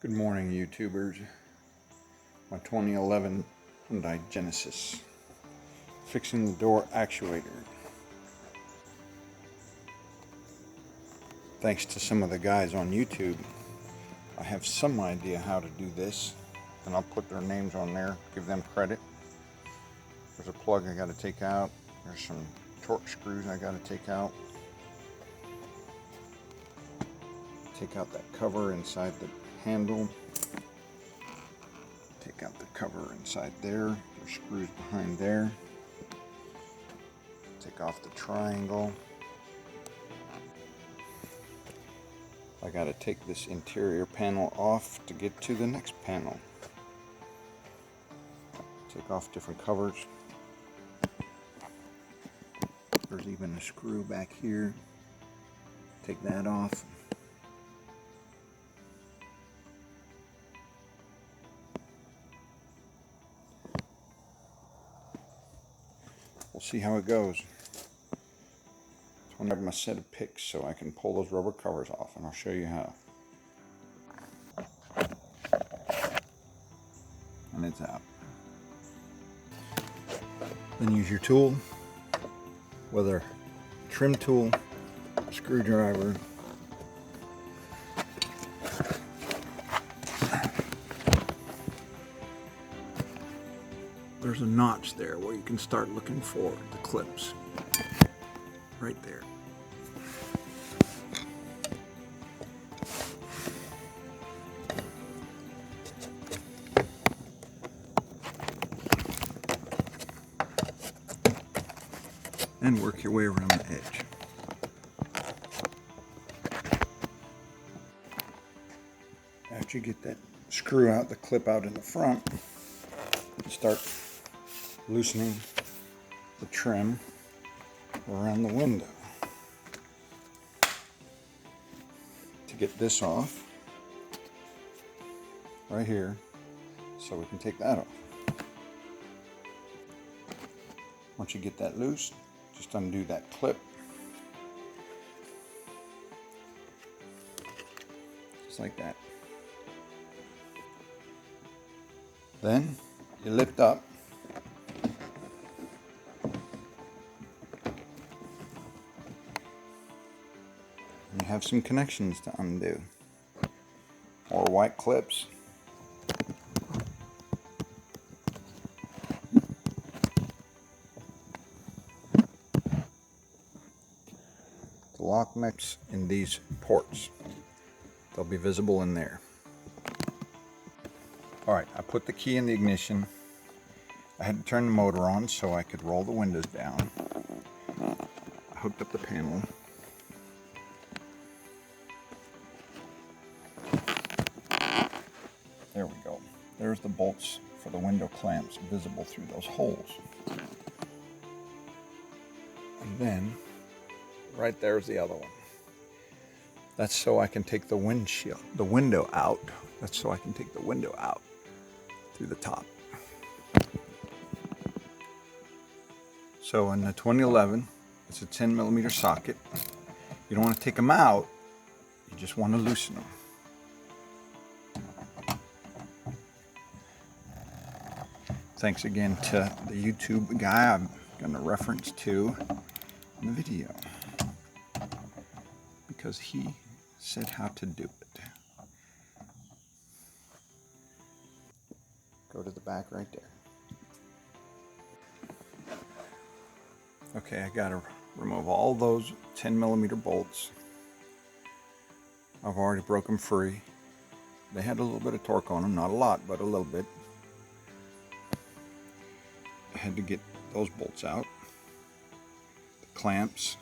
Good morning, YouTubers. My 2011 Hyundai Genesis. Fixing the door actuator. Thanks to some of the guys on YouTube, I have some idea how to do this, and I'll put their names on there, give them credit. There's a plug I got to take out. There's some torque screws I got to take out. Take out that cover inside the handle. Take out the cover inside there. There's screws behind there. Take off the triangle. I gotta take this interior panel off to get to the next panel. Take off different covers. There's even a screw back here. Take that off. We'll see how it goes. I have my set of picks so I can pull those rubber covers off, and I'll show you how. And it's out. Then use your tool, whether trim tool, screwdriver, there's a notch there where you can start looking for the clips. Right there. And work your way around the edge. After you get that screw out, the clip out in the front, you start loosening the trim around the window. To get this off, right here, so we can take that off. Once you get that loose, just undo that clip. Just like that. Then you lift up. You have some connections to undo. Or white clips. The lock nuts in these ports. They'll be visible in there. Alright, I put the key in the ignition. I had to turn the motor on so I could roll the windows down. I hooked up the panel. There we go. There's the bolts for the window clamps visible through those holes. And then, right there's the other one. That's so I can take the window out. That's so I can take the window out through the top. So in the 2011, it's a 10mm socket. You don't want to take them out, you just want to loosen them. Thanks again to the YouTube guy I'm going to reference to in the video, because he said how to do it. Go to the back right there. Okay, I got to remove all those 10mm bolts. I've already broke them free. They had a little bit of torque on them, not a lot, but a little bit. I had to get those bolts out. The clamps.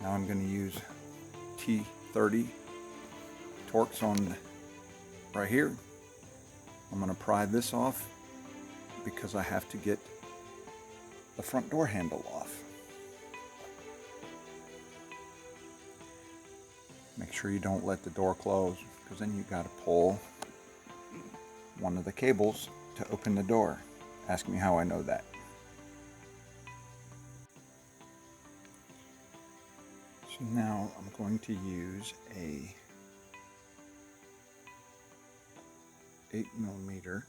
Now I'm going to use T30 Torx on right here. I'm going to pry this off because I have to get the front door handle off. Make sure you don't let the door close, because then you got to pull one of the cables to open the door. Ask me how I know that. So now I'm going to use a 8mm.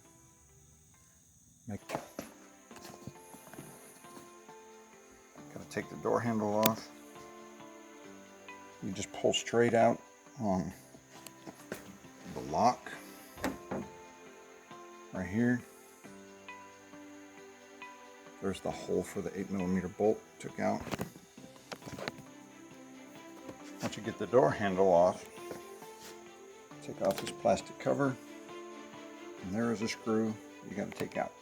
Gotta take the door handle off. You just pull straight out on the lock right here. There's the hole for the 8mm bolt took out. Once you get the door handle off, take off this plastic cover, and there is a screw you got to take out.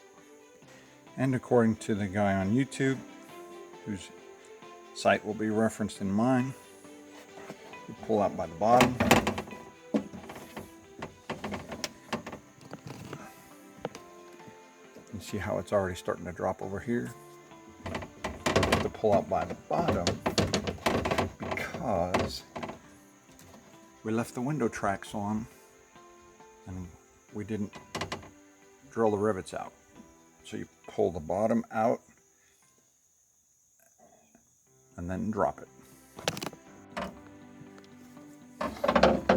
And according to the guy on YouTube, whose site will be referenced in mine, you pull out by the bottom. You see how it's already starting to drop over here? To pull out by the bottom because we left the window tracks on and we didn't drill the rivets out. So you pull the bottom out and then drop it.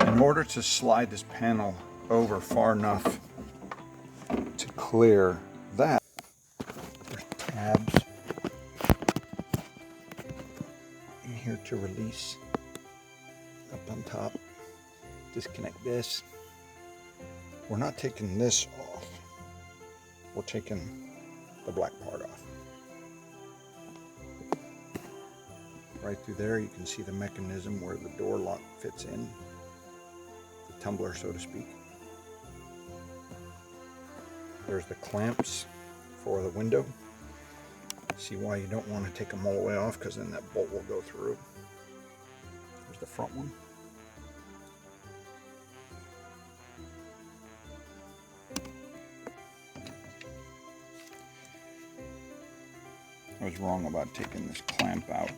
In order to slide this panel over far enough to clear that, there's tabs in here to release up on top. Disconnect this. We're not taking this off. We're taking the black part off. Right through there you can see the mechanism where the door lock fits in, the tumbler so to speak. There's the clamps for the window. See why you don't want to take them all the way off, because then that bolt will go through. There's the front one. I was wrong about taking this clamp out,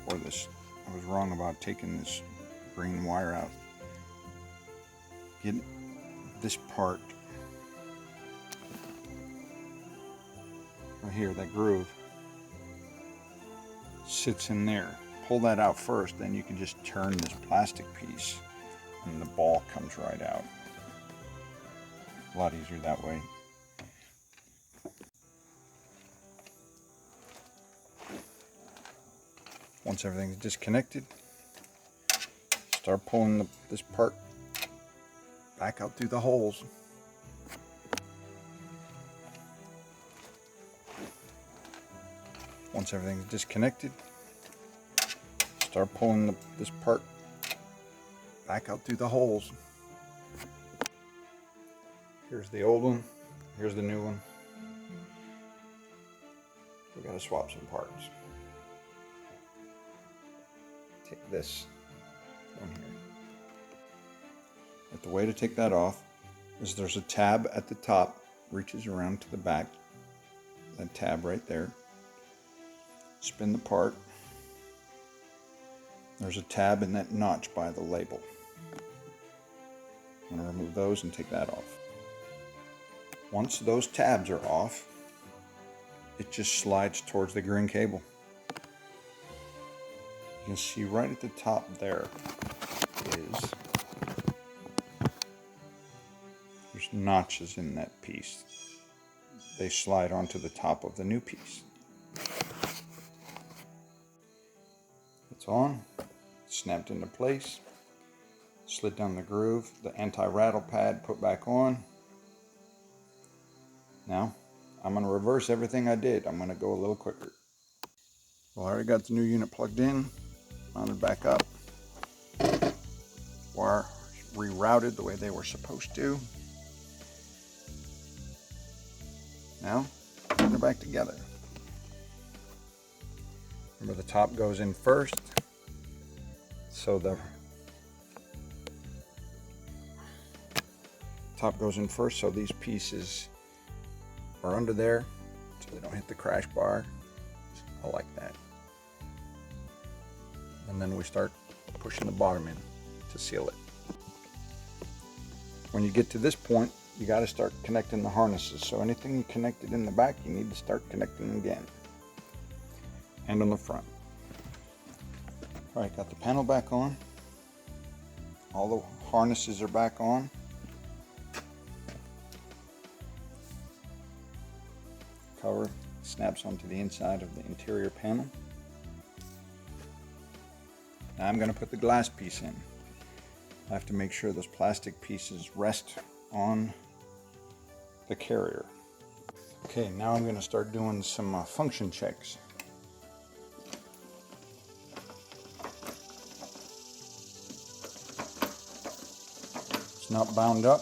or this, I was wrong about taking this green wire out. Get this part right here, that groove sits in there. Pull that out first, then you can just turn this plastic piece and the ball comes right out. A lot easier that way. Once everything's disconnected, start pulling this part back out through the holes. Once everything's disconnected, start pulling this part back out through the holes. Here's the old one, here's the new one. We gotta swap some parts. Take this one here. But the way to take that off is there's a tab at the top, reaches around to the back. That tab right there. Spin the part. There's a tab in that notch by the label. I'm going to remove those and take that off. Once those tabs are off, it just slides towards the green cable. You can see right at the top there is, there's notches in that piece. They slide onto the top of the new piece. It's on, snapped into place, slid down the groove, the anti-rattle pad put back on. Now, I'm going to reverse everything I did. I'm going to go a little quicker. Well, I already got the new unit plugged in. Mounted back up. Wire rerouted the way they were supposed to. Now, they're back together. Remember, the top goes in first, so the top goes in first, so these pieces are under there, so they don't hit the crash bar. I like that. And then we start pushing the bottom in to seal it. When you get to this point, you got to start connecting the harnesses. So anything you connected in the back, you need to start connecting again. And on the front. Alright, got the panel back on. All the harnesses are back on. Cover snaps onto the inside of the interior panel. Now I'm going to put the glass piece in. I have to make sure those plastic pieces rest on the carrier. Okay, now I'm going to start doing some function checks. It's not bound up.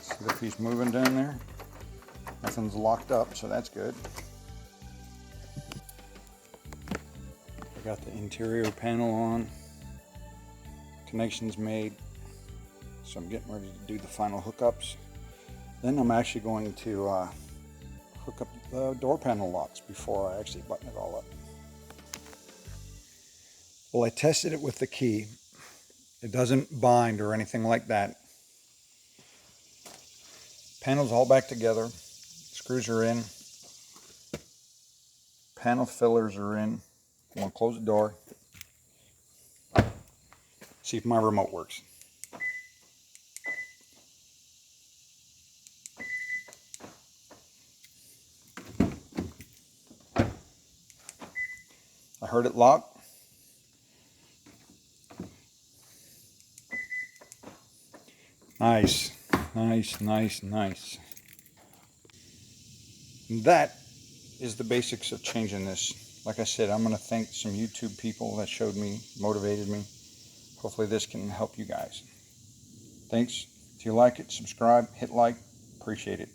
See the piece moving down there? Nothing's locked up, so that's good. I got the interior panel on. Connections made. So I'm getting ready to do the final hookups. Then I'm actually going to hook up the door panel locks before I actually button it all up. Well, I tested it with the key. It doesn't bind or anything like that. Panel's all back together. Screws are in. Panel fillers are in. I'm going to close the door. See if my remote works. I heard it lock. Nice, nice, nice, nice. And that is the basics of changing this. Like I said, I'm going to thank some YouTube people that showed me, motivated me. Hopefully this can help you guys. Thanks. If you like it, subscribe, hit like. Appreciate it.